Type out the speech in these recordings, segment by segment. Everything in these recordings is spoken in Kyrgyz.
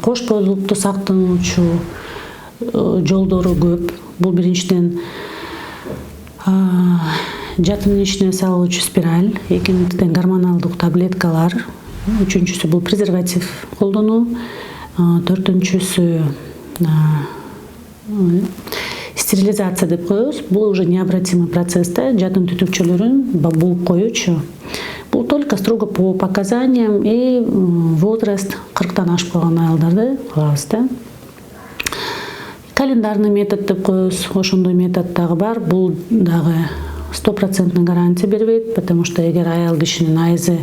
кош бойлуулукту сактануучу жолдору көп. Бул биринчиден жатынын ичине салуучу спираль, экинчиден гормоналдык таблеткалар, үчүнчүсү бул презерватив колдонуу, төртүнчүсү стерилизация деп коебуз. Бул уже необратимый процессте жатын түтүкчөлөрүн бууп коюучу. Бул только строго по показаниям и возраст 40-тан ашып калган аялдарды кылабыз да. Календарный метод деп коебуз. Ошондой метод дагы бар. Бул дагы 100% гарантия бербейт, потому что эгер аял кишинин айызы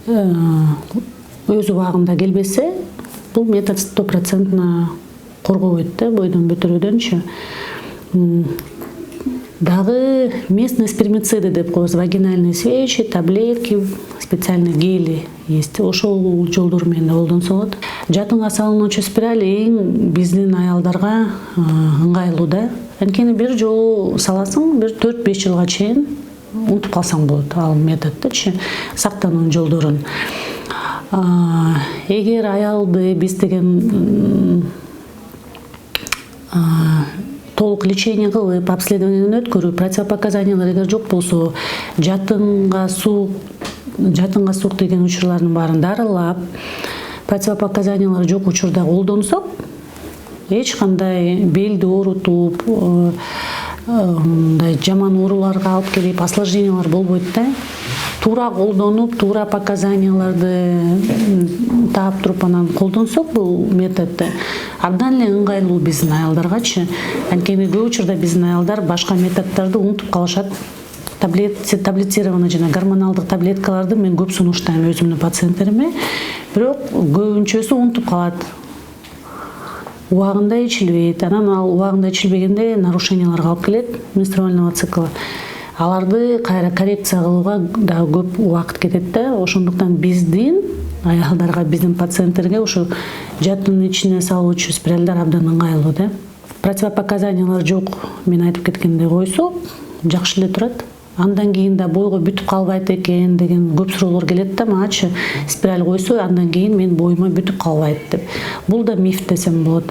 өз убагында келбесе, бул метод 100% коргобойт да, бойдон бүтүрүүдөнчү. Дагы местные спермициды деп коебуз, вагинальные свечи, таблетки, специальные гели есть. Ошол жолдор менен колдонсолот. Жатынга салынуучу спираль эң биздин аялдарга ыңгайлуу да. Анткени бир жолу саласың, бир 4-5 жылга чейин унутуп калсаң болот ал методдучу, сактануунун жолдорун. Эгер аялды биз деген толук лечение кылып, обследованиеден өткөрүп, противопоказаниялар эгер жок болсо, жатынга суук деген учурлардын баарын дарылап, противопоказаниялар жок учурда колдонсок, эч кандай белди оорутуп, жаман ооруларга алып келип, осложнениялар болбойт да. Туура колдонуп, туура показанияларды таап туруп анан колдонсок бул методду абдан эле ыңгайлуу биздин аялдаргачы. Анткени көп учурда биздин аялдар башка методдорду унутуп калышат. Таблетированный жана гормоналдык таблеткаларды мен көп сунуштайм өзүмдүн пациенттериме, бирок көбүнчөсү унутуп калат. Убагында ичилбейт. Анан ал убагында ичилбегенде нарушенияларга алып келет менструального цикла. Аларды кайра коррекция кылууга дагы көп убакыт кетет да. Ошондуктан биздин аялдарга, биздин пациенттерге ошо жатынын ичине салуучу спиральдар абдан ыңгайлуу да. Противопоказаниялар жок, мен айтып кеткендей койсо, жакшы эле турат. Андан кийин да бойго бүтүп калбайт экен деген көп суроолор келет да, мачы спираль койсо, андан кийин мен боюма бүтүп калбайт деп. Бул да миф десем болот.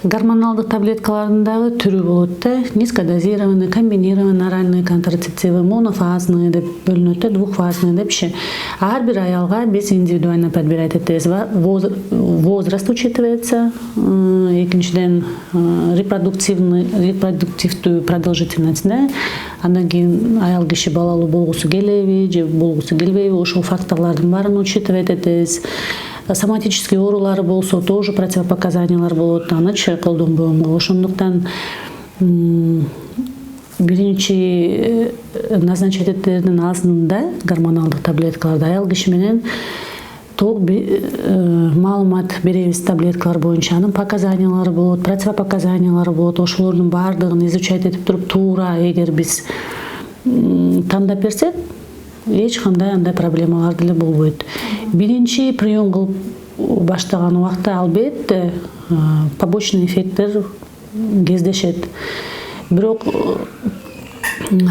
Гормоналдык таблеткалардын дагы түрү болот да. Низкодозированный, комбинированный оральные контрацептивы, монофазные деп бөлүнөт да, двухфазные депчи. Ар бир аялга биз индивидуально подбирать этебиз. Возраст учитывается, экинчиден репродуктивдүү продолжительность да. Андан кийин аял киши балалуу болгусу келеби же болгусу келбейби, ошол факторлордун баарын учитывать этебиз. Соматические оорулары болсо тоже противопоказаниялар болот, анычы колдонбогонго. Ошондуктан биринчи назначать эттердин алдында гормоналдык таблеткаларды аял киши менен толук маалымат беребиз таблеткалар боюнча. Анын показаниялары болот, противопоказаниялары болот. Ошолордун баардыгын изучать этип туруп, туура эгер биз тандап берсек, эч кандай андай проблемалар деле болбойт. Биринчи прием кылып баштаган убакта албетте побочный эффекттер кездешет. Бирок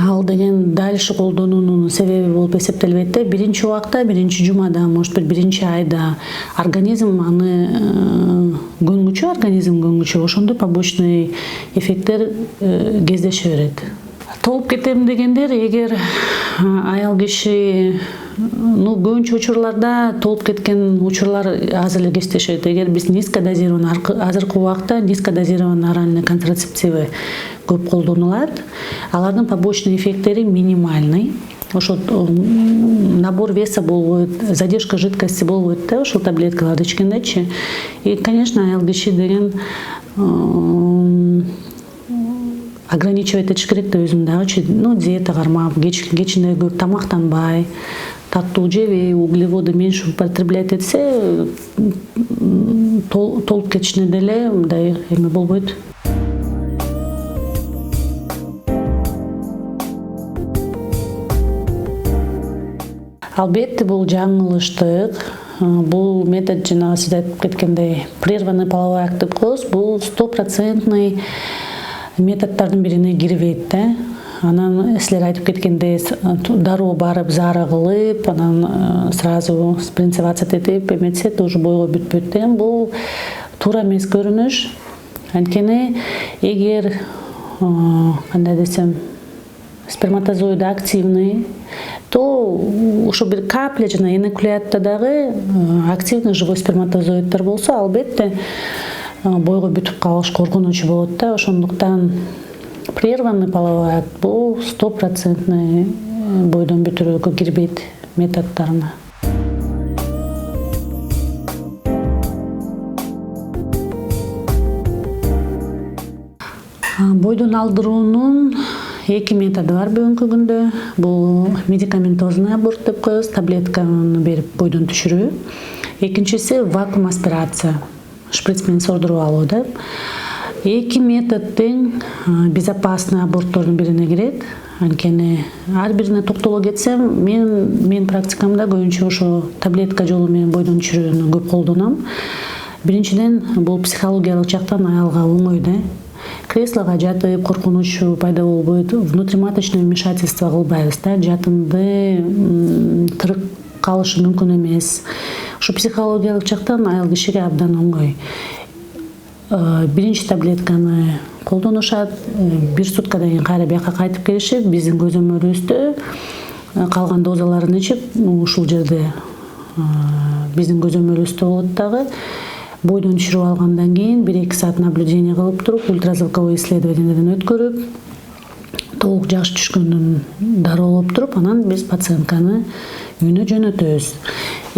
ал деген дальше колдонуунун себеби болуп эсептелбейт да. Биринчи убакта, биринчи жумада, может быть, биринчи айда организм аны көнгүчү, ошондо побочный эффекттер кездеше берет. Толуп кетем дегендер, эгер аял киши көбүнчө учурларда толуп кеткен учурлар аз эле кездешет. Эгер биз низкодозированный, азыркы убакта низкодозированный оральный контрацептивы көп колдонулат, алардын побочный эффекттери минимальный. Ошо набор веса болбойт, задержка жидкости болбойт да, ошол таблеткаларды ичкендечи. И, конечно, аял киши деген ограничивать этиш керек да, өзүм дагычы, диета кармап, кечинде көп тамактанбай, таттуу жебей, углеводы меньше употреблять этсе, толуп кетишине деле мындай эме болбойт. Албетте бул жаңылыштык. Бул метод жана сиз айтып кеткендей прерванный половой акт деп коебуз. Бул 100% методдордун бирине кирбейт да. анан силер айтып кеткендей дароо барып зарыгылып, анан сразу спринцеваться этип эметсе тоже бойго бүтпөйт деген бул туура эмес көрүнүш. Анткени эгер кандай десем сперматозоиды активный, то ошо бир капля жана энакулятта дагы активный живой сперматозоиддер болсо, албетте бойго бүтүп калыш коркунучу болот да. Ошондуктан прерванный половой акт бул 100% бойдон бүтүрүүгө кирбейт методдоруна. Бойдон алдыруунун эки методу бар бүгүнкү күндө. Бул медикаментозный аборт деп коебуз, таблетканы берип бойдон түшүрүү. Экинчиси вакуум аспирация, шприц менен сордуруп алуу да. Эки метод тең безопасный аборттордун бирине кирет. Анткени ар бирине токтоло кетсем, мен практикамда көбүнчө ошо таблетка жолу менен бойдон түшүрүүнү көп колдоном. Биринчиден бул психологиялык жактан аялга оңой да. Креслога жатып, коркунучу пайда болбойт, внутриматочное вмешательство кылбайбыз да, жатынды тырык калышы мүмкүн эмес. Ушу психологиялык жактан аял кишиге абдан оңой. Биринчи таблетканы колдонушат, бир суткадан кийин кайра бияка кайтып келишип, биздин көзөмөлүбүздө калган дозаларын ичип, ушул жерде биздин көзөмөлүбүздө болот дагы. Бойдон түшүрүп алгандан кийин 1-2 саат наблюдение кылып туруп, ультразвуковой исследованиеден өткөрүп, толук жаш түшкөндүн дароолоп туруп, анан биз пациентканы үйүнө жөнөтөбүз.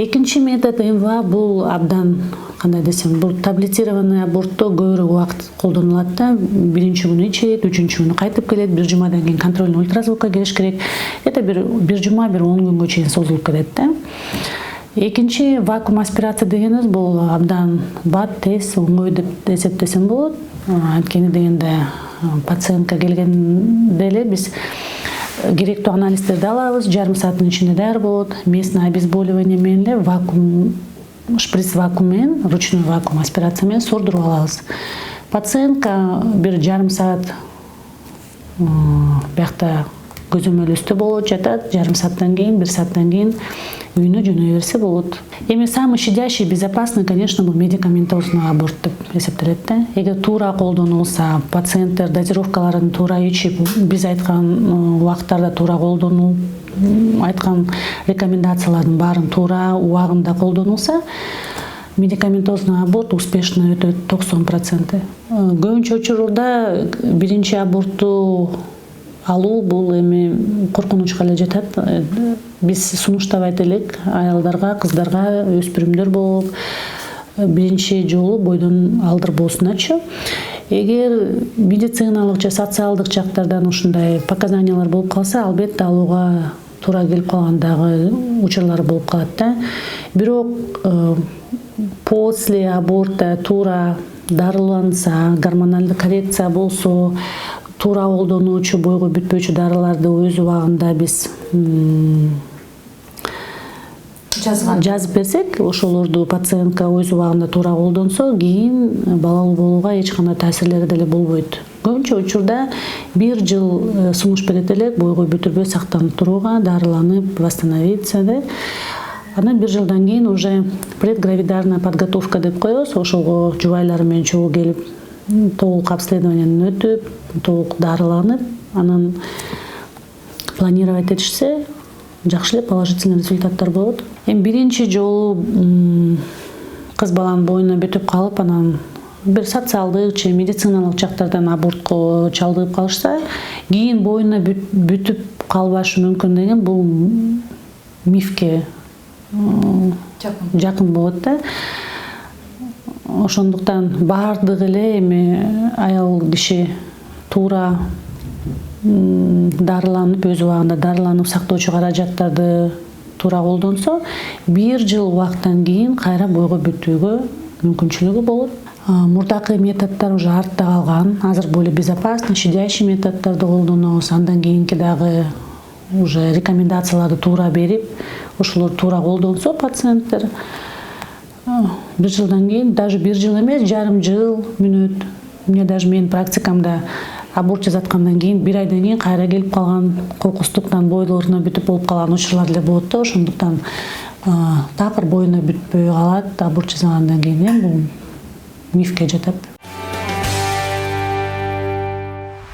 Экинчи метод МВА бул абдан кандай десем, бул таблетированный абортто көбүрөөк убакыт колдонулат да. Биринчи күнү ичет, үчүнчү күнү кайтып келет, бир жумадан кийин контрольный ультразвукка келиш керек. Это бир жума, бир 10 күнгө чейин созулуп кетет да. Экинчи вакуум аспирация дегенибиз бул абдан бат, тез, оңой деп эсептесем болот. Анткени дегенде пациентка келгенде эле биз керектүү анализдерди алабыз, жарым сааттын ичинде даяр болот. Местное обезболивание менен эле вакуум, шприц вакуум менен, ручной вакуум аспирация менен сордуруп алабыз. Пациентка бир жарым саат биякта көзөмөлүбүздө болот, жатат, жарым сааттан кийин, 1 сааттан кийин үйүнө жөнөй берсе болот. Эми самый щадящий, безопасный, конечно, бул медикаментозный аборт деп эсептелет да. Эгер туура колдонулса, пациенттер дозировкаларын туура ичип, биз айткан убакыттарда туура колдонуп, айткан рекомендациялардын баарын туура убагында колдонулса, медикаментозный аборт успешно өтөт 90%. Көбүнчө учурда биринчи абортту алуу бул эми коркунучка эле жатат. Биз сунуштабайт элек аялдарга, кыздарга, өспүрүмдөр болуп биринчи жолу бойдон алдырбоосуначы. Эгер медициналык же социалдык жактардан ушундай показаниялар болуп калса, албетте алууга туура келип калган дагы учурлар болуп калат да. Бирок после аборта туура дарыланса, гормоналдык коррекция болсо, туура колдонуучу бойго бүтпөчү дарыларды өз убагында биз жазып берсек, ошолорду пациентка өз убагында туура колдонсо, кийин балалуу болууга эч кандай таасирлери деле болбойт. Көбүнчө учурда 1 жыл сунуш берет элек бойго бүтүрбөй сактанып турууга, дарыланып, восстановиться да. Анан 1 жылдан кийин уже предгравидарная подготовка деп коебуз. Ошого жубайлар менен чогуу келип, толук обследованиядан өтүп, толук дарыланып, анан планировать этишсе, жакшы эле положительный результаттар болот. Эми биринчи жолу кыз баланын боюна бүтүп калып, анан бир социалдык же медициналык жактардан абортко чалдыгып калышса, кийин боюна бүтүп калбашы мүмкүн деген бул мифке жакын болот да. Ошондуктан баардыгы эле эми аял киши туура дарыланып, өз убагында дарыланып, сактоочу каражаттарды туура колдонсо, 1 жыл убакыттан кийин кайра бойго бүтүүгө мүмкүнчүлүгү болот. Мурдакы методдор уже артта калган. Азыр более безопасный, щадящий методдорду колдонобуз. Андан кийинки дагы уже рекомендацияларды туура берип, ошолор туура колдонсо пациенттер 1 жылдан кийин, даже 1 жыл эмес, жарым жыл мүнөт. Мне даже менин практикамда аборт жасаткандан кийин 1 айдан кийин кайра келип калган, кокустуктан бойлоруна бүтүп болуп калган учурлар деле болот да. Ошондуктан такыр боюна бүтпөй калат аборт жасагандан кийин. Бул мифке жатат.